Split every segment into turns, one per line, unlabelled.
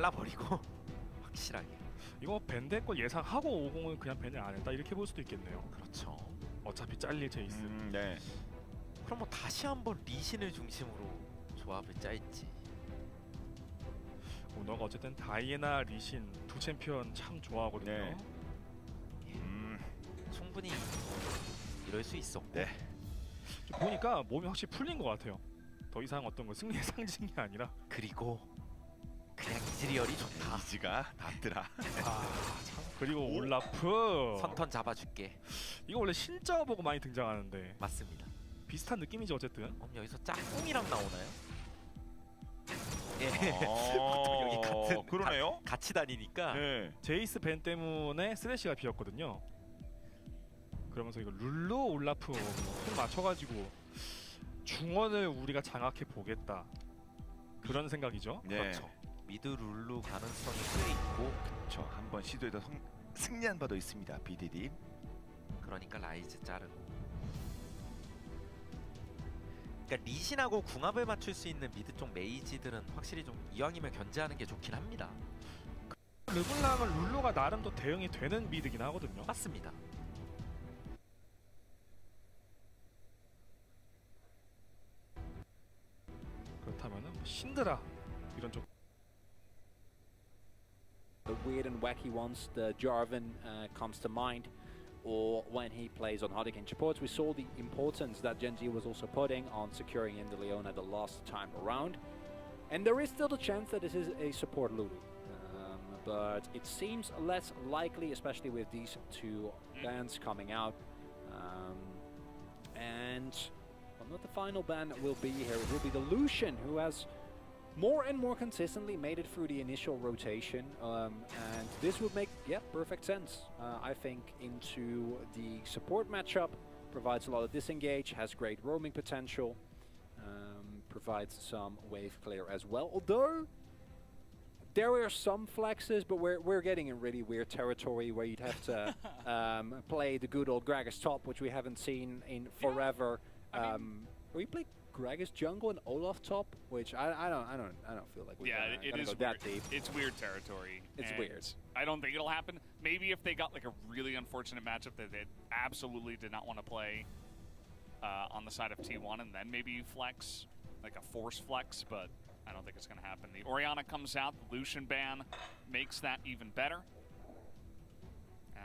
잘라버리고 확실하게.
이거 밴드 걸 예상하고 50은 그냥 밴드 안 했다 이렇게 볼 수도 있겠네요.
그렇죠.
어차피 잘릴 제이스.
네.
그럼 뭐 다시 한번 리신을 중심으로 조합을 짤지.
오너가 어쨌든 다이애나, 리신 두 챔피언 참 좋아하거든요.
네.
충분히 이럴 수 있었고.
네.
좀 보니까 몸이 확실히 풀린 것 같아요. 더 이상 어떤 거 승리의 상징이 아니라.
그리고 그냥 이즈리얼이 좋다.
이즈가 낫더라.
참. 그리고 올라프.
선턴 잡아줄게.
이거 원래 신짜 보고 많이 등장하는데
맞습니다.
비슷한 느낌이죠 어쨌든.
그럼 여기서 짝꿍이랑 나오나요? 예. 여기 같은
그러네요.
같이 다니니까.
네.
제이스 밴 때문에 쓰레쉬가 비었거든요. 그러면서 이거 룰루 올라프 손 맞춰가지고 중원을 우리가 장악해 보겠다 그런 생각이죠.
네.
그렇죠. 미드 룰루 가능성이 꽤 있고.
저 한번 시도해도 승리한 바도 있습니다. BDD.
그러니까 라이즈 자르고. 그러니까 리신하고 궁합을 맞출 수 있는 미드 쪽 메이지들은 확실히 좀 이왕이면 견제하는 게 좋긴 합니다.
르블랑은 룰루가 나름 또 대응이 되는 미드긴 하거든요.
맞습니다.
그렇다면은 신드라 이런 쪽.
The weird and wacky ones, the Jarvan comes to mind, or when he plays on Hurricane supports, we saw the importance that Gen Z was also putting on securing in the Leona the last time around. And there is still the chance that this is a support Lulu. But it seems less likely, especially with these two bans coming out. And well, not the final ban will be here. It will be the Lucian, who has more and more consistently made it through the initial rotation, and this would make perfect sense. I think into the support matchup, provides a lot of disengage, has great roaming potential, provides some wave clear as well. Although there are some flexes, but we're getting in really weird territory where you'd have to play the good old Gragas top, which we haven't seen in forever. We played Gragas jungle and Olaf top, which I don't feel like we're gonna go that deep.
It's weird territory.
It's weird.
I don't think it'll happen. Maybe if they got like a really unfortunate matchup that they absolutely did not want to play on the side of T1, and then maybe you flex, like a force flex, but I don't think it's going to happen. The Orianna comes out, the Lucian ban makes that even better.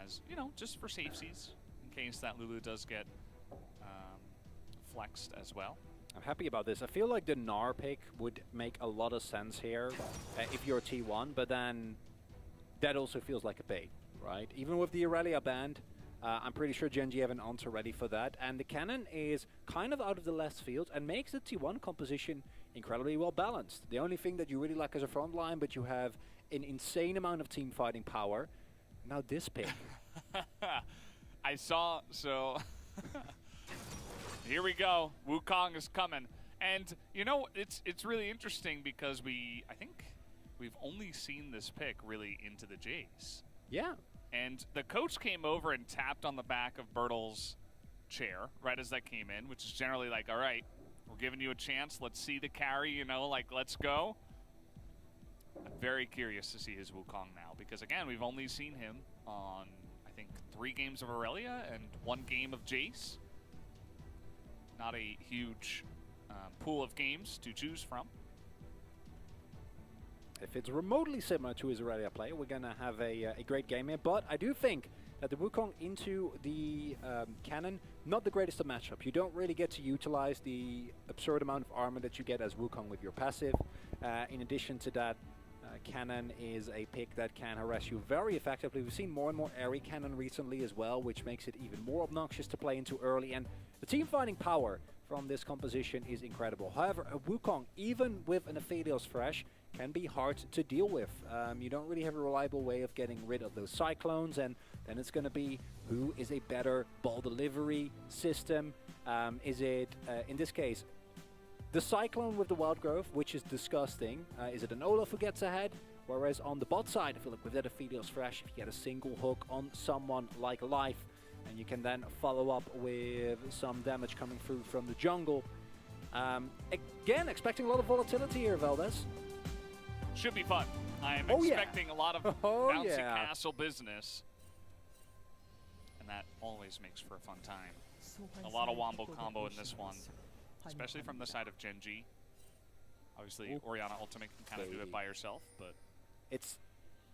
As, you know, just for safeties, in case that Lulu does get flexed as well.
I'm happy about this. I feel like the Gnar pick would make a lot of sense here if you're T1, but then that also feels like a bait, right? Even with the Aurelia banned, I'm pretty sure Gen G have an answer ready for that, and the cannon is kind of out of the left field and makes the T1 composition incredibly well balanced. The only thing that you really lack is a front line, but you have an insane amount of team fighting power. Now this pick.
I saw, so here we go. Wukong is coming. And you know, it's really interesting because I think we've only seen this pick really into the Jace.
Yeah.
And the coach came over and tapped on the back of Bertle's chair right as that came in, which is generally like, all right, we're giving you a chance. Let's see the carry, you know, like, let's go. I'm very curious to see his Wukong now because, again, we've only seen him on, I think, 3 games of Aurelia and 1 game of Jace. Not a huge pool of games to choose from.
If it's remotely similar to his Aurelia play, we're going to have a great game here. But I do think that the Wukong into the cannon, not the greatest of matchup. You don't really get to utilize the absurd amount of armor that you get as Wukong with your passive. In addition to that, cannon is a pick that can harass you very effectively. We've seen more and more airy cannon recently as well, which makes it even more obnoxious to play into early. And the team fighting power from this composition is incredible. However, a Wukong, even with an Aphelios Fresh, can be hard to deal with. You don't really have a reliable way of getting rid of those Cyclones, and then it's going to be who is a better ball delivery system. Is it, in this case, the Cyclone with the Wild Growth, which is disgusting. Is it an Olaf who gets ahead? Whereas on the bot side, I feel like with that Aphelios Fresh, if you get a single hook on someone like Life, and you can then follow up with some damage coming through from the jungle. Again, expecting a lot of volatility here, Valdez.
Should be fun. I'm
Oh, yeah.
expecting a lot of
Oh,
bouncy
yeah.
castle business. And that always makes for a fun time. A lot of wombo combo in this one, especially from the side of Genji. Obviously, Orianna Ultimate can kind of do it by herself, but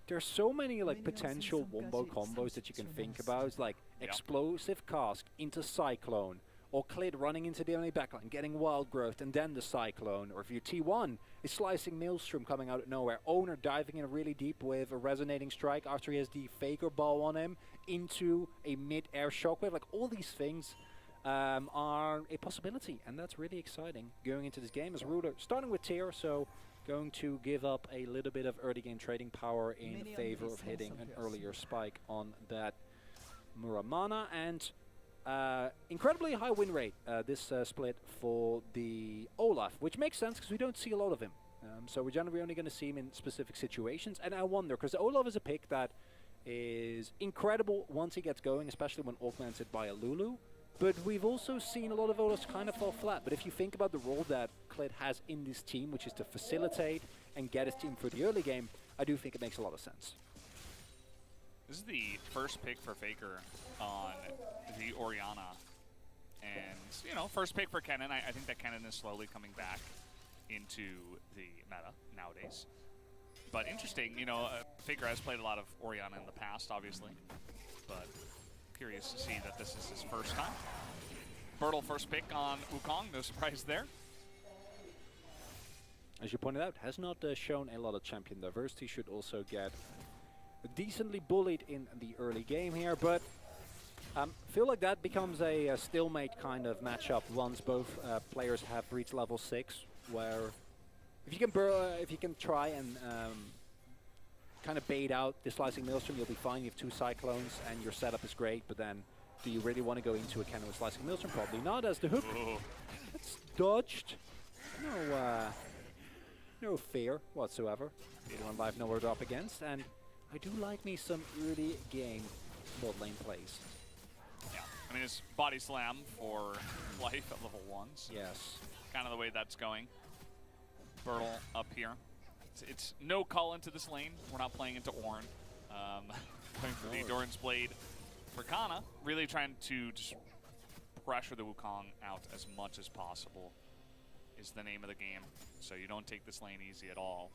There's so many like potential wombo combos that you can think about, like explosive cask into Cyclone, or Clid running into the enemy backline, getting Wild Growth, and then the Cyclone. Or if you're T1, it's slicing Maelstrom coming out of nowhere. Owner diving in really deep with a resonating strike after he has the Faker bow on him into a mid-air shockwave. Like all these things are a possibility, and that's really exciting going into this game as Ruler starting with tier, so going to give up a little bit of early game trading power in favor of hitting an earlier spike on that Muramana, and incredibly high win rate this split for the Olaf, which makes sense because we don't see a lot of him. So we're generally only going to see him in specific situations, and I wonder, because Olaf is a pick that is incredible once he gets going, especially when augmented by a Lulu. But we've also seen a lot of Olafs kind of fall flat. But if you think about the role that Clid has in this team, which is to facilitate and get his team through the early game, I do think it makes a lot of sense.
this is the first pick for Faker on the Orianna. And, you know, first pick for Kennen. I think that Kennen is slowly coming back into the meta nowadays. But interesting, you know, Faker has played a lot of Orianna in the past, obviously. But curious to see that this is his first time. Bertle first pick on Wukong, no surprise there.
As you pointed out, has not shown a lot of champion diversity, should also get decently bullied in the early game here, but feel like that becomes a stalemate kind of matchup once both players have reached level 6, where if you can try and kind of bait out the Slicing Maelstrom, you'll be fine. You have 2 Cyclones and your setup is great, but then do you really want to go into a cannon with Slicing Maelstrom? Probably not, as the hook it's dodged. No fear whatsoever. 81 life, nowhere to up against, and I do like me some early game bot lane plays.
Yeah, I mean, it's body slam for life at level 1. So
Yes.
kind of the way that's going. Bertle up here. It's no call into this lane. We're not playing into Ornn. Playing for the Doran's Blade for Kana. Really trying to just pressure the Wukong out as much as possible is the name of the game. So you don't take this lane easy at all.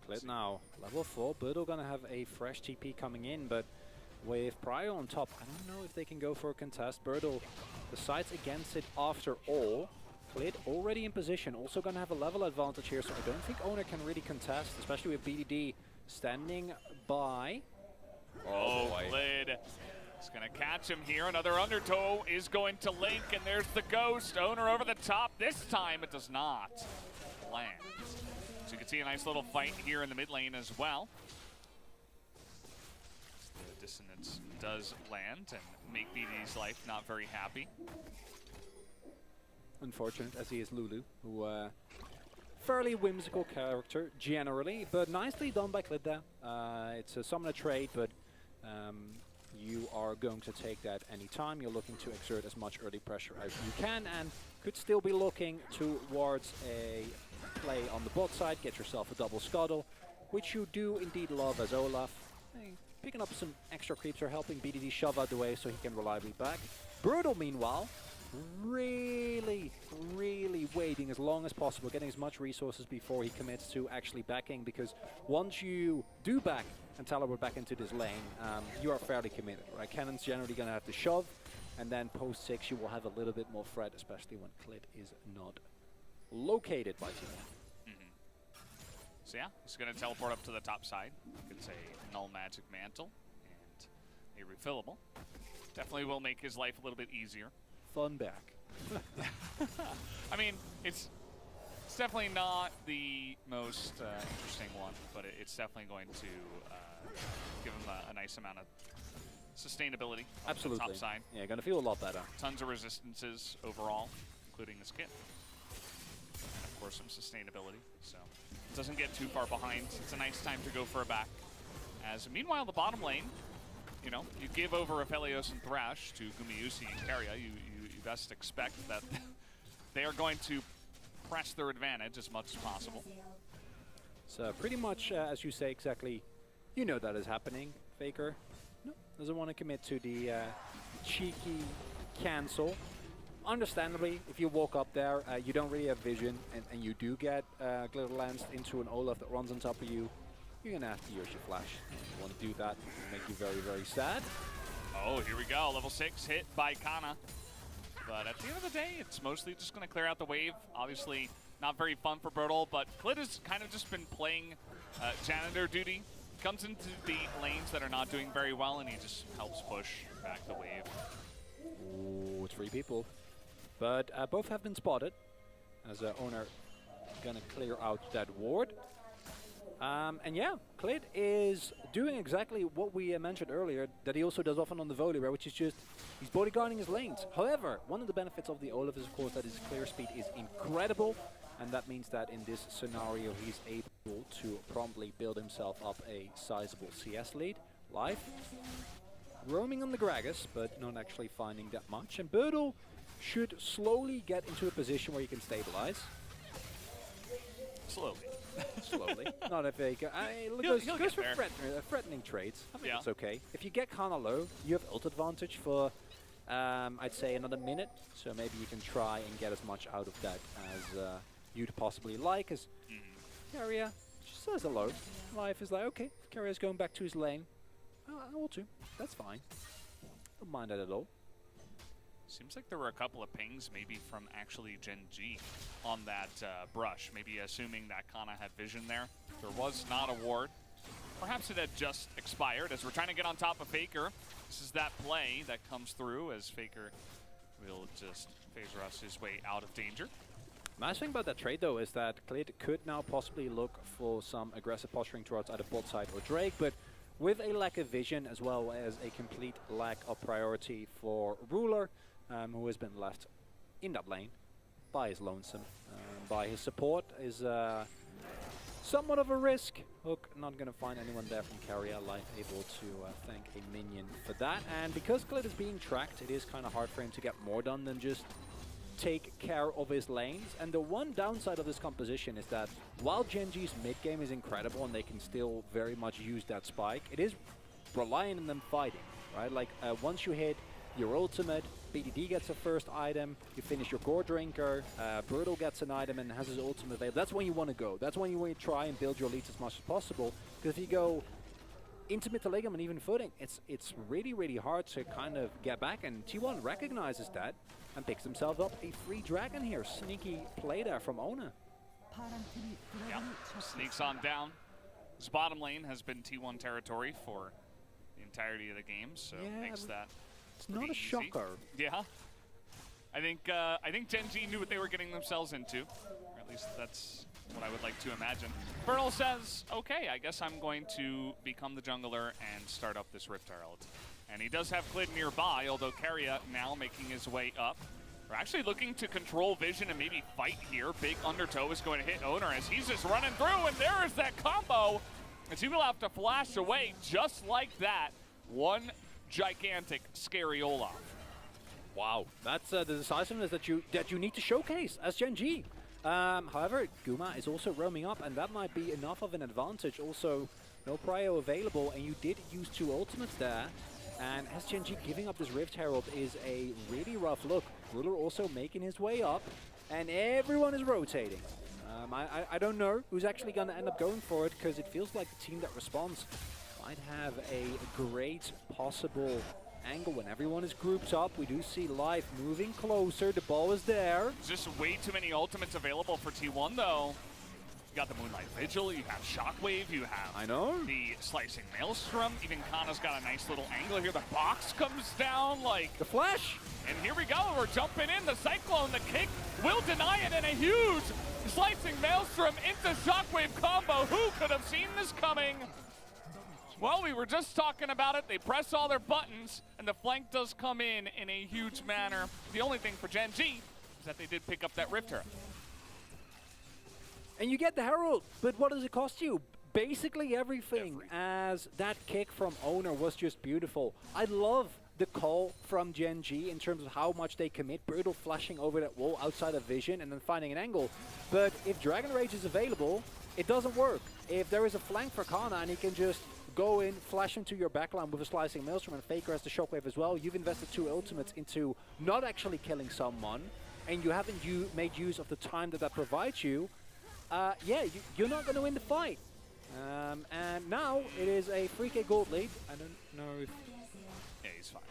Clid now, level 4. Bertle gonna have a fresh TP coming in, but with Pryor on top, I don't know if they can go for a contest. Bertle decides against it after all. Clid already in position, also gonna have a level advantage here, so I don't think Owner can really contest, especially with BDD standing by.
Oh, Clid is gonna catch him here. Another undertow is going to Link, and there's the Ghost. Owner over the top. This time it does not land. So you can see a nice little fight here in the mid lane as well. The Dissonance does land and make BDD's life not very happy.
Unfortunate, as he is Lulu, who fairly whimsical character generally, but nicely done by Clid there. It's a summoner trade, but you are going to take that anytime. You're looking to exert as much early pressure as you can, and could still be looking towards a play on the bot side, get yourself a double scuttle, which you do indeed love as Olaf. Picking up some extra creeps are helping BDD shove out the way so he can reliably back. Brutal, meanwhile, really waiting as long as possible, getting as much resources before he commits to actually backing, because once you do back and teleport back into this lane, you are fairly committed, right? Cannon's generally going to have to shove, and then post 6 you will have a little bit more threat, especially when Clid is not located by team.
So yeah, he's going to teleport up to the top side. It's a null magic mantle and a refillable. Definitely will make his life a little bit easier.
Fun back.
I mean, it's definitely not the most interesting one, but it's definitely going to give him a nice amount of sustainability on
Absolutely.
the top side.
Yeah, gonna feel a lot better.
Tons of resistances overall, including this kit. And of course some sustainability, so it doesn't get too far behind. It's a nice time to go for a back. As meanwhile, the bottom lane, you know, you give over Aphelios and Thrash to Gumayusi and Keria, you best expect that they are going to press their advantage as much as possible.
So pretty much, as you say exactly, you know that is happening. Faker doesn't want to commit to the cheeky cancel. Understandably, if you walk up there, you don't really have vision, and you do get glitter lanced into an Olaf that runs on top of you, you're going to have to use your flash. You want to do that, it'll make you very, very sad.
Oh, here we go. Level 6 hit by Kana. But at the end of the day, it's mostly just going to clear out the wave. Obviously, not very fun for Bertle, but Clit has kind of just been playing janitor duty. Comes into the lanes that are not doing very well, and he just helps push back the wave.
Ooh, 3 people. But both have been spotted, as Owner gonna clear out that ward. And yeah, Clit is doing exactly what we mentioned earlier, that he also does often on the volley, right, which is just, he's bodyguarding his lanes. However, one of the benefits of the Olaf is, of course, that his clear speed is incredible, and that means that in this scenario, he's able to promptly build himself up a sizable CS lead. Life roaming on the Gragas, but not actually finding that much. And Bertle should slowly get into a position where he can stabilize.
Slowly.
Slowly. Not a fake.
He'll
Goes
get
for
there.
threatening trades. I think
Yeah.
it's okay. If you get Kana low, you have ult advantage for, I'd say, another minute. So maybe you can try and get as much out of that as you'd possibly like. As Carrier just says hello. Life is like, okay, if Carrier's going back to his lane, I will too. That's fine. Don't mind that at all.
Seems like there were a couple of pings, maybe from actually Gen G on that brush. Maybe assuming that Kana had vision there. There was not a ward. Perhaps it had just expired as we're trying to get on top of Faker. This is that play that comes through as Faker will just phaser us his way out of danger.
Nice thing about that trade, though, is that Clit could now possibly look for some aggressive posturing towards either bot side or Drake, but with a lack of vision as well as a complete lack of priority for Ruler, who has been left in that lane by his lonesome, by his support, is somewhat of a risk. Hook not going to find anyone there from Carrier. Life able to thank a minion for that. And because Clit is being tracked, it is kind of hard for him to get more done than just take care of his lanes. And the one downside of this composition is that while Gen G's mid game is incredible and they can still very much use that spike, it is relying on them fighting, right? Like once you hit your ultimate, BDD gets a first item, you finish your Gore Drinker, Bertle gets an item and has his ultimate available. That's when you want to go. That's when you want to try and build your leads as much as possible. Because if you go into mid to late game and even footing, it's really, really hard to kind of get back. And T1 recognizes that and picks himself up a free dragon here. Sneaky play there from Ona.
Yep. Sneaks on down. His bottom lane has been T1 territory for the entirety of the game, so
Yeah,
makes that
It's not a
easy.
shocker.
Yeah. I think Gen G knew what they were getting themselves into. Or at least that's what I would like to imagine. Bertle says, okay, I guess I'm going to become the jungler and start up this Rift Herald. And he does have Clit nearby, although Carrier now making his way up. We're actually looking to control vision and maybe fight here. Big undertow is going to hit Owner as he's just running through, and there is that combo. As he will have to flash away just like that. One gigantic, scary Olaf.
Wow, that's the decisiveness that you need to showcase as Gen G. However, Guma is also roaming up, and that might be enough of an advantage. Also, no prio available, and you did use 2 ultimates there. And as Gen G giving up this Rift Herald is a really rough look. Ruler also making his way up, and everyone is rotating. I don't know who's actually going to end up going for it, because it feels like the team that responds might have a great possible angle when everyone is grouped up. We do see Life moving closer. The ball is there.
There's just way too many ultimates available for T1, though. You got the Moonlight Vigil, you have Shockwave, you have
I know.
the Slicing Maelstrom. Even Kana's got a nice little angle here. The box comes down, like...
The flash.
And here we go, we're jumping in. The Cyclone, the kick will deny it, and a huge Slicing Maelstrom into Shockwave combo. Who could have seen this coming? Well, we were just talking about it. They press all their buttons, and the flank does come in a huge manner. The only thing for Gen G is that they did pick up that Rift Herald.
And you get the Herald, but what does it cost you? Basically everything, as that kick from Owner was just beautiful. I love the call from Gen G in terms of how much they commit. Brutal flashing over that wall outside of vision and then finding an angle. But if Dragon Rage is available, it doesn't work. If there is a flank for Kana and he can just go in, flash into your backline with a slicing maelstrom, and Faker has the shockwave as well, you've invested 2 ultimates into not actually killing someone, and you haven't made use of the time that provides you, yeah, you're not going to win the fight. And now it is a 3k gold lead. I don't know if...
Yeah, he's fine.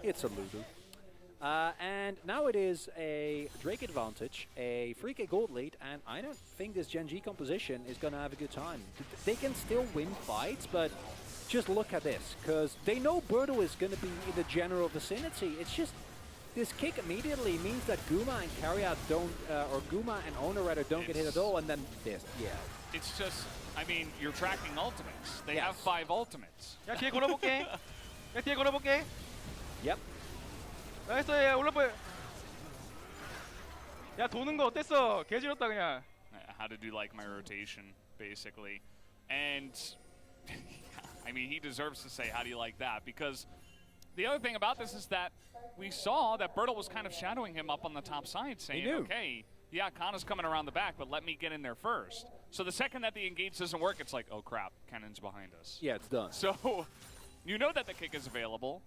It's a Lulu. And now it is a Drake advantage, a 3k gold lead, and I don't think this Gen G composition is going to have a good time. They can still win fights, but just look at this, because they know Birdo is going to be in the general vicinity. It's just, this kick immediately means that Guma and Carriot don't, or Guma and Owner rather don't get hit at all, and then this, yeah.
It's just, I mean, you're tracking ultimates. They
Yes.
have 5 ultimates.
야 뒤에 걸어볼게. 야 뒤에 걸어볼게.
Yep.
나이스. 야 올라봐. 야 도는 거 어땠어? 개지렸다 그냥.
How to do like my rotation, basically. And I mean, he deserves to say, how do you like that? Because the other thing about this is that we saw that Bertle was kind of shadowing him up on the top side, saying,
knew.
okay, yeah, Kana's coming around the back, but let me get in there first. So the second that the engage doesn't work, it's like, oh crap, Cannon's behind us.
Yeah, it's done.
So you know that the kick is available,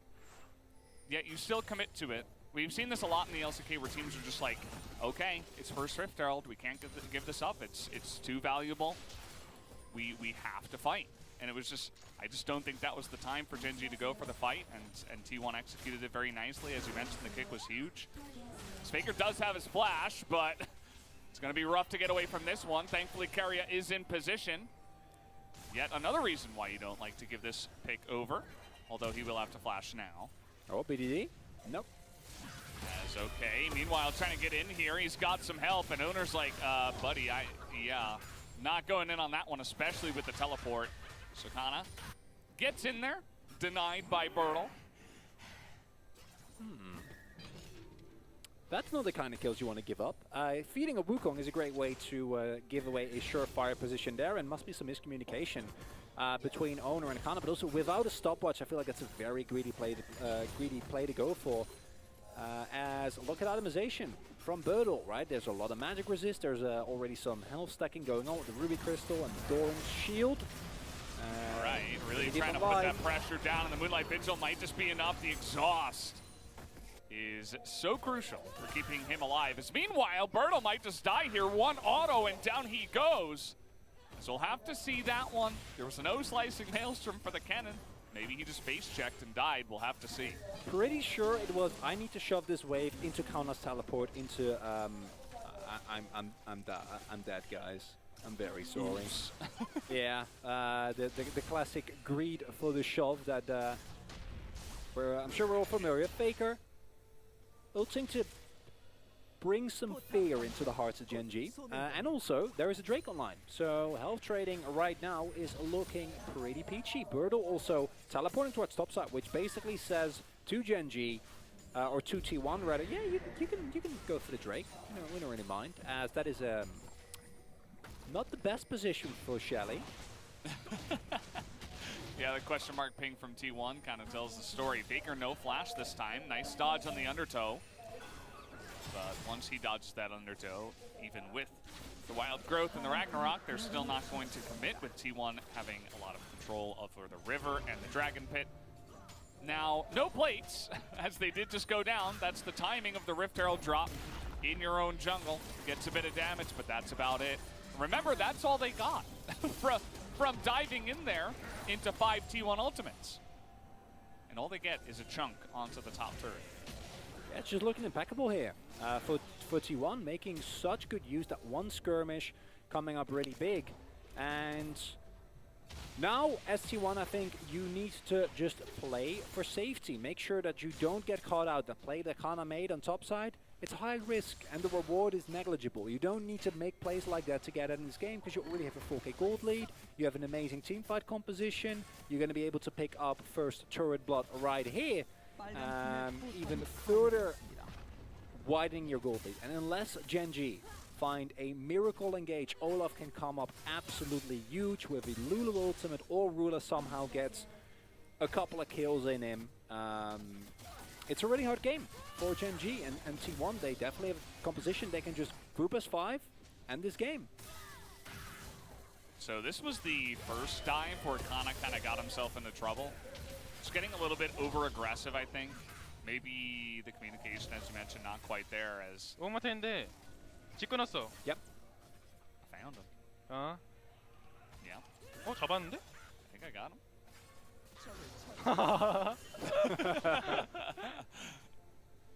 yet you still commit to it. We've seen this a lot in the LCK where teams are just like, okay, it's first Rift Herald, we can't give this up, it's too valuable, we have to fight. And it was just, I just don't think that was the time for Gen G to go for the fight, and T1 executed it very nicely. As you mentioned, the kick was huge. Faker does have his flash, but it's going to be rough to get away from this one. Thankfully, Carrier is in position. Yet another reason why you don't like to give this pick over, although he will have to flash now.
Oh, BDD? Nope.
As okay. Meanwhile, trying to get in here, he's got some help, and Owner's like, buddy, yeah, not going in on that one, especially with the teleport. Sakana gets in there, denied by Bertle.
That's not the kind of kills you want to give up. Feeding a Wukong is a great way to give away a surefire position there, and must be some miscommunication between Owner and Kana, but also without a stopwatch, I feel like that's a very greedy play to go for. As look at itemization from Bertle, right? There's a lot of magic resist, there's already some health stacking going on with the Ruby Crystal and the Doran's Shield.
Right, really trying to put that pressure down, and the Moonlight Vigil might just be enough. The exhaust is so crucial for keeping him alive. As meanwhile, Bertle might just die here. One auto, and down he goes. So we'll have to see that one. There was an O-slicing Maelstrom for the cannon. Maybe he just face-checked and died. We'll have to see.
Pretty sure it was, I need to shove this wave into Kana's teleport into, I'm dead, guys. I'm very sorry. Yeah, the classic greed for the shove that I'm sure we're all familiar. Faker ulting to bring some fear into the hearts of Gen G. And also, there is a Drake online. So health trading right now is looking pretty peachy. Bertle also teleporting towards topside, which basically says to Gen G, or to T1 rather, yeah, you can go for the Drake. We don't really mind, as that is not the best position for Shelly.
Yeah, the question mark ping from T1 kind of tells the story. Faker no flash this time. Nice dodge on the undertow. But once he dodges that undertow, even with the wild growth and the Ragnarok, they're still not going to commit, with T1 having a lot of control over the river and the Dragon Pit. Now, no plates, as they did just go down. That's the timing of the Rift Herald drop in your own jungle. Gets a bit of damage, but that's about it. Remember, that's all they got from diving in there into 5 T1 ultimates. And all they get is a chunk onto the top turret.
Yeah, it's just looking impeccable here for T1, making such good use. That one skirmish coming up really big. And now, as T1, I think you need to just play for safety. Make sure that you don't get caught out. The play that Kana made on top side, it's high risk and the reward is negligible. You don't need to make plays like that to get out in this game, because you already have a 4k gold lead. You have an amazing teamfight composition. You're going to be able to pick up first turret blood right here. Even further widening your gold lead. And unless Gen G find a miracle engage, Olaf can come up absolutely huge with a Lulu ultimate, or Ruler somehow gets a couple of kills in him. it's a really hard game for Gen G, and T1, they definitely have composition. They can just group as 5 and this game.
So this was the first dive where Kana kind of got himself into trouble. It's getting a little bit over-aggressive, I think. Maybe the communication, as you mentioned, not quite there as...
오마테인데 집 끊었어.
Yep.
Found him.
어?
Yeah,
잡았는데?
I think I got him.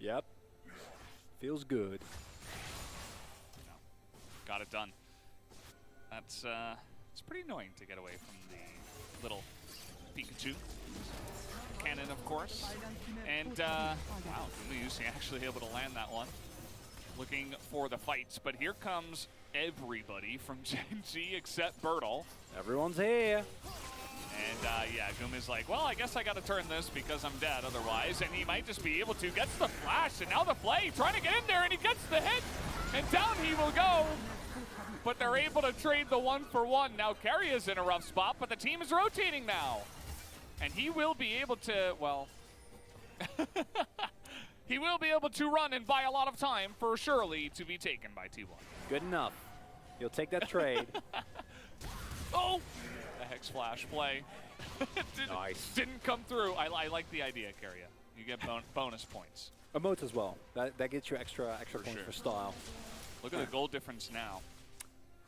Yep. Feels good.
Got it done. That's it's pretty annoying to get away from the little Pikachu cannon, of course. And wow, Gumi actually able to land that one. Looking for the fights, but here comes everybody from Gen G except Bertle.
Everyone's here.
And yeah, Gumi's like, well, I guess I gotta turn this because I'm dead otherwise, and he might just be able to. Gets the flash, and now the play, trying to get in there, and he gets the hit, and down he will go. But they're able to trade the 1-for-1. Now Carry is in a rough spot, but the team is rotating now. And he will be able to, well, he will be able to run and buy a lot of time for Shirley to be taken by T1.
Good enough. You'll take that trade.
Oh! The Hex Flash play.
Nice.
Didn't come through. I like the idea, Carrier. You get bonus points.
Emote as well. That gets you extra points
sure.
for style.
Look at the goal difference now.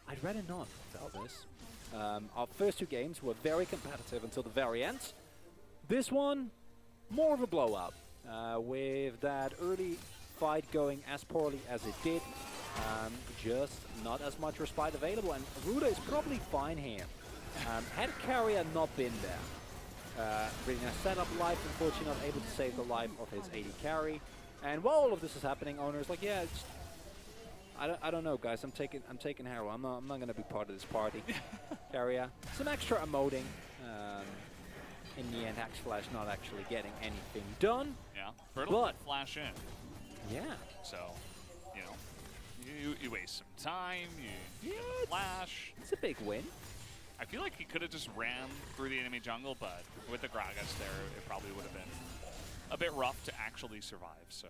I'd rather not tell this. Our first 2 games were very competitive until the very end. This one, more of a blowout. With that early fight going as poorly as it did, just not as much respite available. And Ruda is probably fine here. Had Carrier not been there, really nice setup life, unfortunately not able to save the life of his AD carry. And while all of this is happening, Owner's like, yeah, it's, I don't know, guys. I'm taking Harrow. I'm not gonna be part of this party. Carrier, some extra emoting. In the end, Hex Flash not actually getting anything done.
Yeah, Bertle
But
flash in.
yeah,
So, you know, you waste some time. You get
Yeah,
the flash.
it's a big win.
I feel like he could have just ran through the enemy jungle, but with the Gragas there, it probably would have been a bit rough to actually survive. So,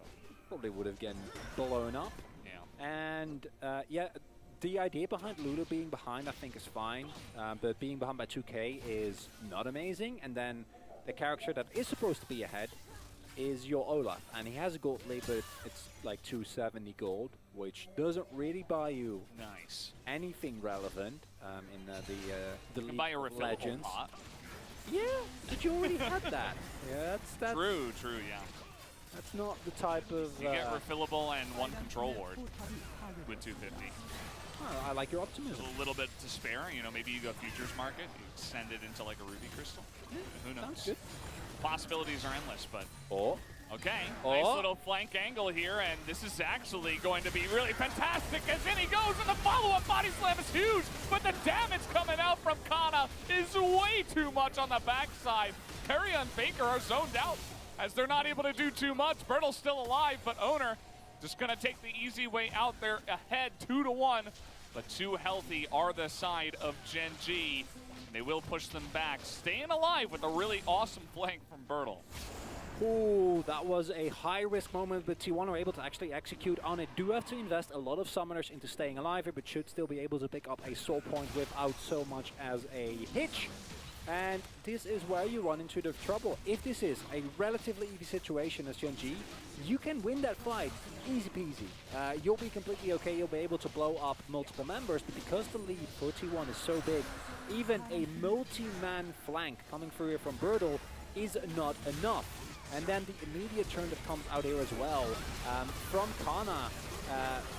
Probably would have gotten blown up.
yeah.
And yeah, the idea behind Ludo being behind, I think, is fine. But being behind by 2k is not amazing. And then the character that is supposed to be ahead is your Olaf. And he has a gold lead, but it's like 270 gold, which doesn't really buy you
Nice.
anything relevant in the
You can
League
buy a
of
refillable
Legends.
pot.
Yeah, but you already had that. Yeah, that's
True, yeah.
That's not the type of.
You get refillable and 1 control ward with 250.
Oh, I like your optimism.
A little bit to spare, you know, maybe you go futures market, you send it into like a ruby crystal. Who knows?
Sounds good.
Possibilities are endless, but
Oh.
okay.
Oh.
Nice little flank angle here, and this is actually going to be really fantastic as in he goes, and the follow-up body slam is huge, but the damage coming out from Kana is way too much on the backside. Carry and Faker are zoned out as they're not able to do too much. Bertle's still alive, but Owner just gonna take the easy way out there ahead 2-1, but too healthy are the side of Gen G. They will push them back, staying alive with a really awesome flank from Bertle.
Ooh, that was a high-risk moment, but T1 are able to actually execute on it. Do have to invest a lot of summoners into staying alive here, but should still be able to pick up a soul point without so much as a hitch. And this is where you run into the trouble. If this is a relatively easy situation as Gen G, you can win that fight easy peasy. You'll be completely okay, you'll be able to blow up multiple members, but because the lead for T1 is so big, even a multi-man flank coming through here from Bertle is not enough. And then the immediate turn that comes out here as well from Kana.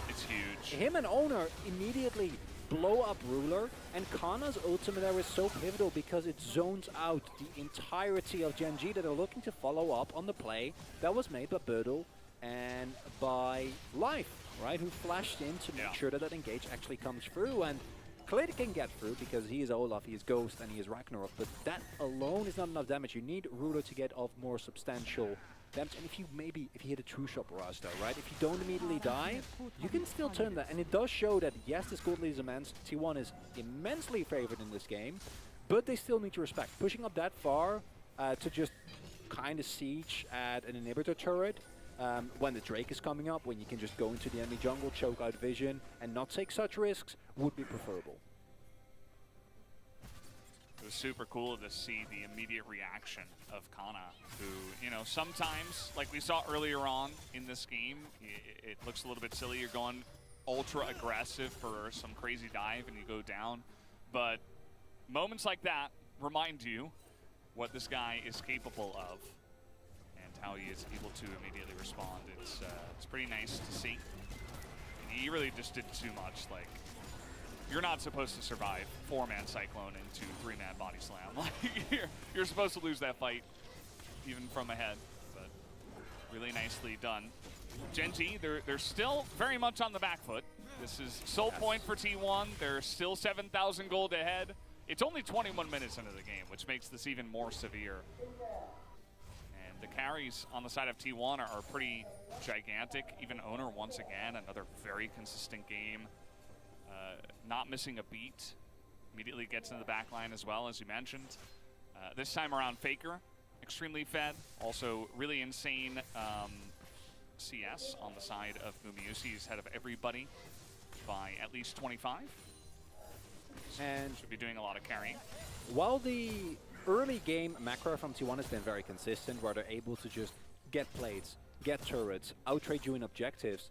It's huge.
Him and Owner immediately blow up Ruler, and Kana's ultimate there is so pivotal because it zones out the entirety of Gen G that are looking to follow up on the play that was made by Bertle and by Life, right, who flashed in to make sure that that engage actually comes through. And clearly can get through because he is Olaf, he is Ghost, and he is Ragnarok, but that alone is not enough damage. You need Ruler to get off more substantial damage, and if you hit a true shot barrage though, right? If you don't immediately die, you can still turn that, and it does show that yes, this gold lead is immense. T1 is immensely favored in this game, but they still need to respect. Pushing up that far to just kind of siege at an inhibitor turret when the Drake is coming up, when you can just go into the enemy jungle, choke out vision, and not take such risks, would be preferable.
It was super cool to see the immediate reaction of Kana, who, you know, sometimes, like we saw earlier on in this game, it looks a little bit silly. You're going ultra aggressive for some crazy dive and you go down. But moments like that remind you what this guy is capable of and how he is able to immediately respond. It's pretty nice to see. And he really just did too much. Like, you're not supposed to survive 4-man Cyclone into 3-man Body Slam. Like, you're supposed to lose that fight even from ahead. But really nicely done. Gen G, they're still very much on the back foot. This is sole point for T1. They're still 7,000 gold ahead. It's only 21 minutes into the game, which makes this even more severe. And the carries on the side of T1 are pretty gigantic. Even Owner, once again, another very consistent game. Not missing a beat. Immediately gets into the back line as well, as you mentioned. This time around, Faker, extremely fed. Also, really insane CS on the side of Mumiusi. He's ahead of everybody by at least 25. So
And
should be doing a lot of carrying.
while the early game macro from T1 has been very consistent, where they're able to just get plates, get turrets, outtrade you in objectives,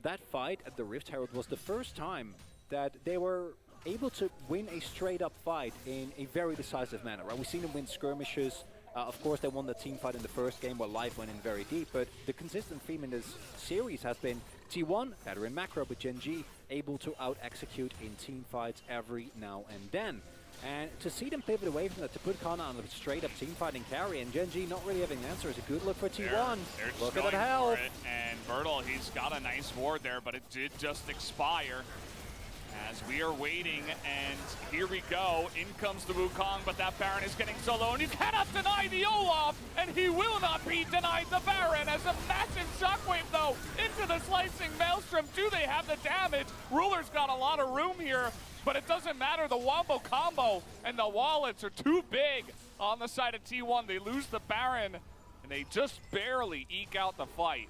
that fight at the Rift Herald was the first time that they were able to win a straight-up fight in a very decisive manner. Right? We've seen them win skirmishes. Of course, they won the team fight in the first game where life went in very deep, but the consistent theme in this series has been T1, better in macro, but Gen G able to out-execute in team fights every now and then. And to see them pivot away from that, to put Kana on a straight-up team fighting carry, and Gen G not really having an answer is a good look for T1.
They're just
Look at
going
that health.
for it. And Bertle, he's got a nice ward there, but it did just expire. As we are waiting, and here we go. In comes the Wukong, but that Baron is getting so low, and you cannot deny the Olaf, and he will not be denied the Baron as a massive shockwave, though, into the slicing Maelstrom. Do they have the damage? Ruler's got a lot of room here, but it doesn't matter. The Wombo combo and the wallets are too big on the side of T1. They lose the Baron, and they just barely eke out the fight.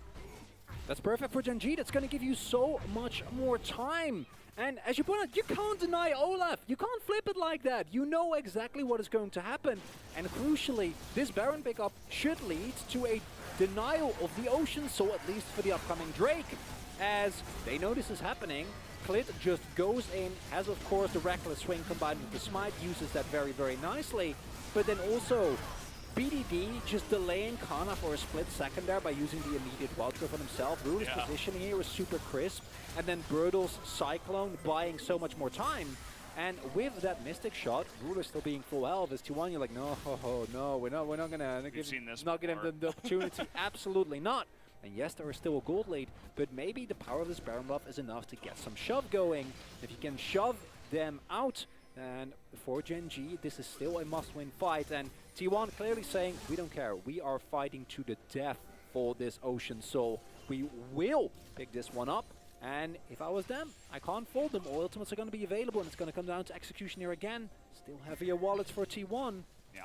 That's perfect for Gen G. That's going to give you so much more time. And as you point out, you can't deny Olaf. You can't flip it like that. You know exactly what is going to happen. And crucially, this Baron pickup should lead to a denial of the Ocean Soul, at least for the upcoming Drake. As they know this is happening, Clit just goes in, has of course the Reckless Swing combined with the Smite, uses that very, very nicely. But then also, BDD just delaying Kana for a split second there by using the immediate wild growth on himself. Ruler's positioning here was super crisp. And then Bertle's Cyclone buying so much more time. And with that Mystic shot, Ruler still being full health, as T1, you're like, no, no, we're not gonna give him the opportunity. Absolutely not. And yes, there is still a gold lead, but maybe the power of this Baron buff is enough to get some shove going. If you can shove them out, and for Gen G, this is still a must-win fight. And T1 clearly saying, we don't care. We are fighting to the death for this Ocean Soul. We will pick this one up. And if I was them, I can't fold them. All ultimates are going to be available, and it's going to come down to execution here again. Still heavier wallets for T1.
Yeah.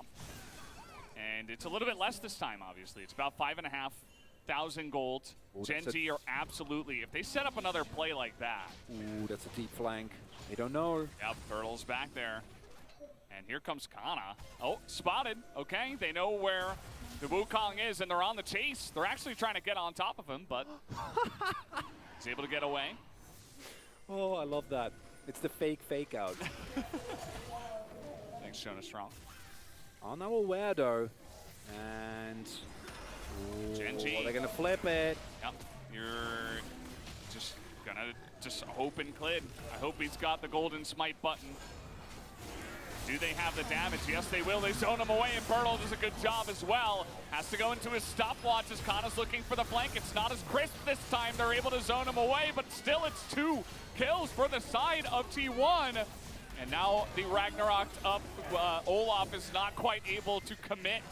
And it's a little bit less this time, obviously. It's about 5,500 gold. Gen G are absolutely, if they set up another play like that.
Ooh, that's a deep flank. They don't know.
Yep, Bertle's back there. And here comes Kana. Oh, spotted. Okay, they know where the Wukong is, and they're on the chase. They're actually trying to get on top of him, but he's able to get away.
Oh, I love that. It's the fake out.
Thanks, Jonas Strong.
Unaware though. And
Gen G.
they're gonna flip it.
Yep, you're just gonna hope and Clid. I hope he's got the golden smite button. Do they have the damage? Yes, they will. They zone him away, and Bertle does a good job as well. Has to go into his stopwatch as Kana's looking for the flank. It's not as crisp this time. They're able to zone him away, but still it's 2 kills for the side of T1. And now the Ragnarok up. Olaf is not quite able to commit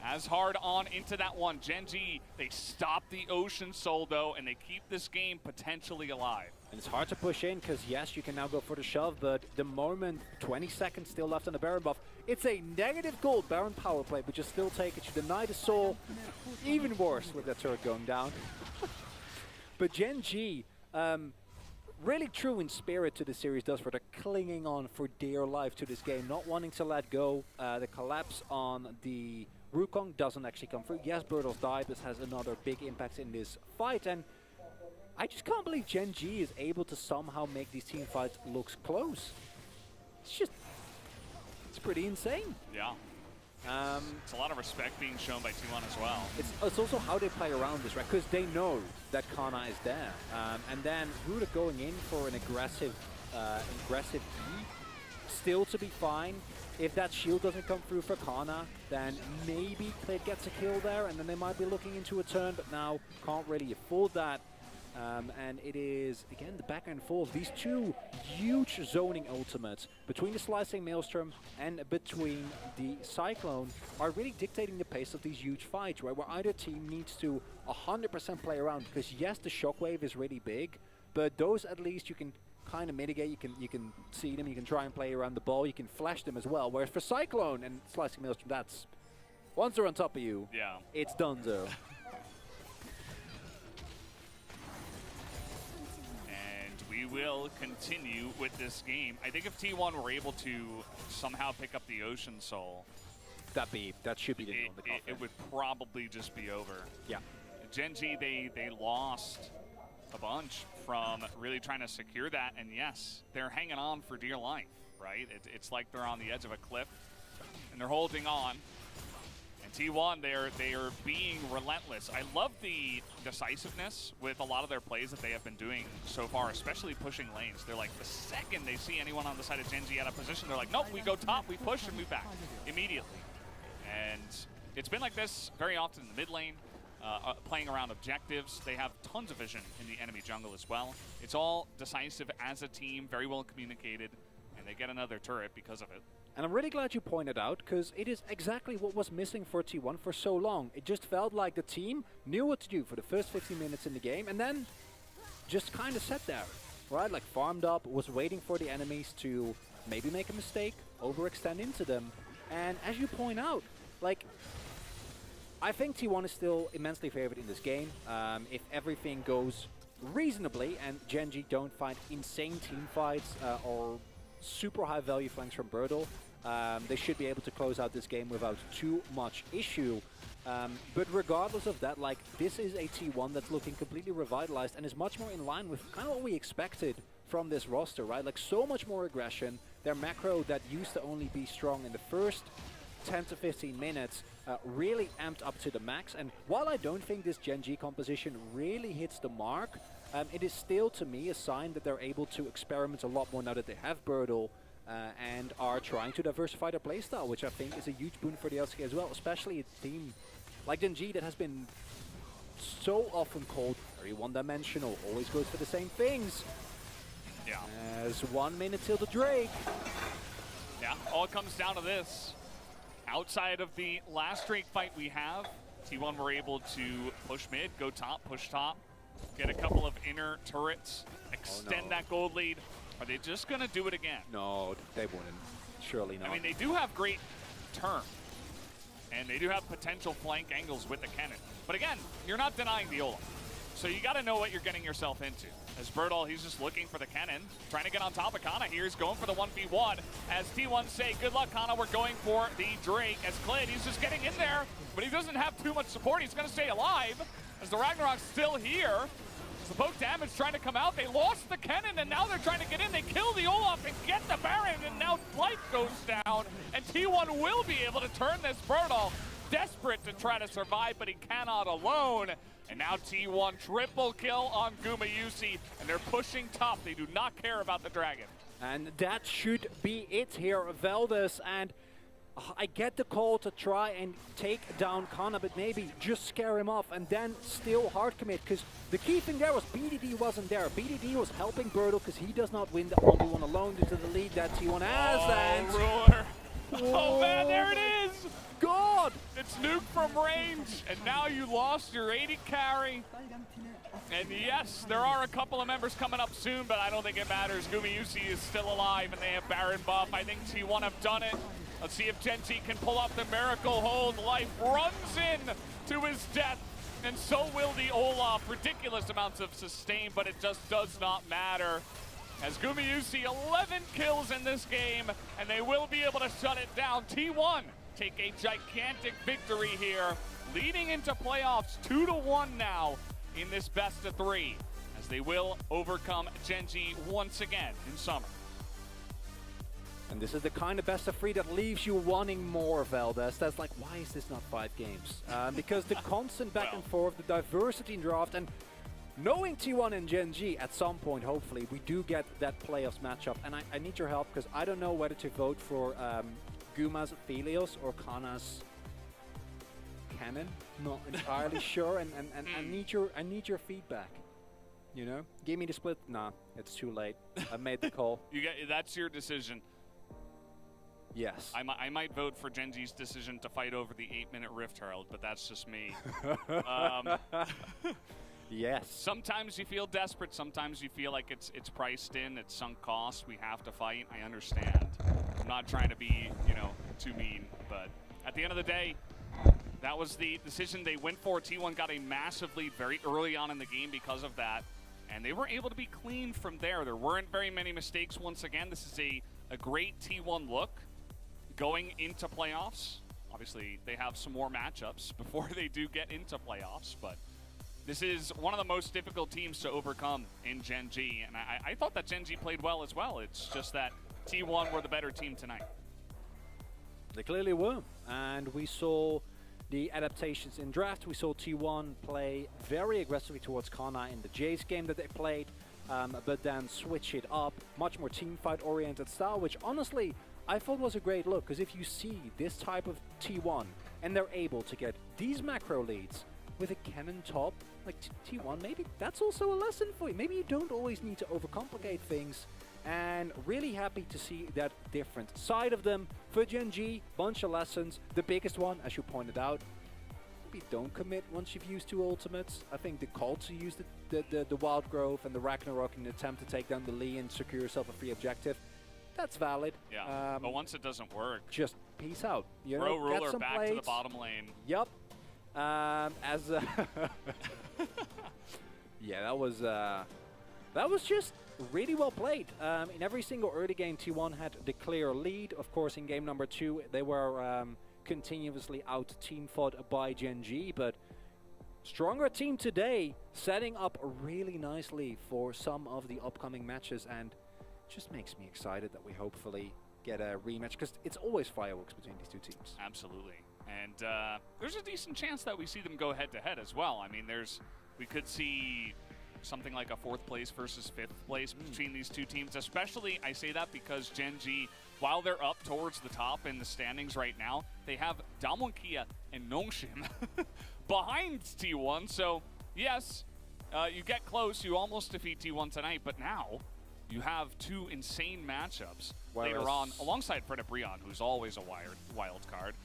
as hard on into that one. Gen G, they stop the Ocean Soul, though, and they keep this game potentially alive.
And it's hard to push in because, yes, you can now go for the shove, but the moment 20 seconds still left on the Baron buff, it's a negative gold Baron power play, but you still take it. You deny the soul. Even worse with that turret going down. But Gen G, really true in spirit to the series thus far. They're clinging on for dear life to this game, not wanting to let go. The collapse on the Wukong doesn't actually come through. Yes, Bertles died. This has another big impact in this fight, and I just can't believe Gen G is able to somehow make these team fights look close. It's pretty insane.
Yeah. It's a lot of respect being shown by T1 as well.
It's also how they play around this, right? Because they know that Kana is there. And then Ruda going in for an aggressive E, still to be fine. If that shield doesn't come through for Kana, then maybe Clit gets a kill there, and then they might be looking into a turn, but now can't really afford that. And it is, again, the back and forth. These two huge zoning ultimates between the Slicing Maelstrom and between the Cyclone are really dictating the pace of these huge fights, right? Where either team needs to 100% play around, because yes, the shockwave is really big, but those at least you can kind of mitigate. You can see them, you can try and play around the ball, you can flash them as well. Whereas for Cyclone and Slicing Maelstrom, that's, once they're on top of you,
yeah,
it's donezo.
We will continue with this game. I think if T1 were able to somehow pick up the Ocean Soul,
that should be the nail in the coffin.
It would probably just be over.
Yeah.
Gen G, they lost a bunch from really trying to secure that, and yes, they're hanging on for dear life, right? It's like they're on the edge of a cliff, and they're holding on. T1, they are being relentless. I love the decisiveness with a lot of their plays that they have been doing so far, especially pushing lanes. They're like, the second they see anyone on the side of Gen G out of position, they're like, nope, we go top, we push, and move back immediately. And it's been like this very often in the mid lane, playing around objectives. They have tons of vision in the enemy jungle as well. It's all decisive as a team, very well communicated, and they get another turret because of it.
And I'm really glad you pointed out, because it is exactly what was missing for T1 for so long. It just felt like the team knew what to do for the first 15 minutes in the game, and then just kind of sat there, right? Like farmed up, was waiting for the enemies to maybe make a mistake, overextend into them. And as you point out, like, I think T1 is still immensely favored in this game. If everything goes reasonably and Gen G don't find insane team fights or super high value flanks from Bertle, they should be able to close out this game without too much issue. But regardless of that, like, this is a T1 that's looking completely revitalized and is much more in line with kind of what we expected from this roster, right? Like, so much more aggression. Their macro that used to only be strong in the first 10 to 15 minutes really amped up to the max. And while I don't think this Gen G composition really hits the mark, it is still, to me, a sign that they're able to experiment a lot more now that they have Bertle and are trying to diversify their playstyle, which I think is a huge boon for the LCK as well, especially a team like Gen G that has been so often called very one-dimensional, always goes for the same things.
Yeah.
As 1 minute till the Drake.
Yeah, all comes down to this. Outside of the last Drake fight we have, T1 were able to push mid, go top, push top, get a couple of inner turrets, extend that gold lead. Are they just going to do it again?
No, they wouldn't. Surely not.
I mean, they do have great turn, and they do have potential flank angles with the cannon. But again, you're not denying the Olaf. So you got to know what you're getting yourself into. As Bertle, he's just looking for the cannon, trying to get on top of Kana here. He's going for the 1v1. As T1 say, good luck, Kana. We're going for the Drake. As Clit, he's just getting in there, but he doesn't have too much support. He's going to stay alive. As the Ragnarok's still here. As the poke damage trying to come out. They lost the cannon, and now they're trying to get in. They kill the Olaf and get the Baron, and now life goes down. And T1 will be able to turn this Bertle. Desperate to try to survive, but he cannot alone. And now T1 triple kill on Gumayusi, and they're pushing top. They do not care about the dragon.
And that should be it here, Veldis. And I get the call to try and take down Kana, but maybe just scare him off and then still hard commit, because the key thing there was BDD wasn't there. BDD was helping Bertle because he does not win the 1v1 alone due to the lead that T1 has.
Oh, Ruler. Oh man, there it is!
God!
It's nuke from range, and now you lost your 80 carry. And yes, there are a couple of members coming up soon, but I don't think it matters. Gumayusi is still alive, and they have Baron buff. I think T1 have done it. Let's see if Gen G can pull off the miracle hold. Life runs in to his death, and so will the Olaf. Ridiculous amounts of sustain, but it just does not matter. As Gumayusi, 11 kills in this game, and they will be able to shut it down. T1 take a gigantic victory here, leading into playoffs 2-1 now in this best of 3, as they will overcome Gen G once again in summer.
And this is the kind of best of 3 that leaves you wanting more, Valdez. That's like, why is this not 5 games? Because the constant back and forth, the diversity in draft, and knowing T1 and Gen G, at some point, hopefully, we do get that playoffs matchup. And I need your help, because I don't know whether to vote for Guma's Phelios or Kana's Cannon. Not entirely sure, and I need your feedback. You know, give me the split. Nah, it's too late. I made the call.
That's your decision.
Yes.
I might vote for Gen G's decision to fight over the 8-minute Rift Herald, but that's just me.
Yes.
Sometimes you feel desperate. Sometimes you feel like it's priced in. It's sunk cost. We have to fight. I understand. I'm not trying to be, too mean, but at the end of the day, that was the decision they went for. T1 got a massive lead very early on in the game because of that, and they were able to be clean from there. There weren't very many mistakes once again. This is a great T1 look going into playoffs. Obviously, they have some more matchups before they do get into playoffs, but this is one of the most difficult teams to overcome in Gen G, and I thought that Gen G played well as well. It's just that T1 were the better team tonight.
They clearly were, and we saw the adaptations in draft. We saw T1 play very aggressively towards Kana in the Jace game that they played, but then switch it up, much more teamfight oriented style, which honestly I thought was a great look, because if you see this type of T1 and they're able to get these macro leads with a cannon top, like T1, maybe that's also a lesson for you. Maybe you don't always need to overcomplicate things, and really happy to see that different side of them. For Gen G, bunch of lessons. The biggest one, as you pointed out, maybe don't commit once you've used 2 ultimates. I think the call to use the Wild Growth and the Ragnarok in an attempt to take down the Lee and secure yourself a free objective, that's valid.
Yeah, but once it doesn't work,
just peace out. You
throw
know,
Ruler back
plates.
to the bottom lane.
Yup. Yeah, that was just really well played. In every single early game, T1 had the clear lead. Of course, in game number 2, they were continuously out team fought by Gen G, but stronger team today, setting up really nicely for some of the upcoming matches, and just makes me excited that we hopefully get a rematch, because it's always fireworks between these 2 teams.
Absolutely. And there's a decent chance that we see them go head-to-head as well. I mean, we could see something like a 4th place versus 5th place between these 2 teams, especially, I say that because Gen G, while they're up towards the top in the standings right now, they have Damwon Kia and Nongshim behind T1. So, yes, you get close. You almost defeat T1 tonight, but now you have 2 insane matchups later on, alongside Fred Brion, who's always a wild card.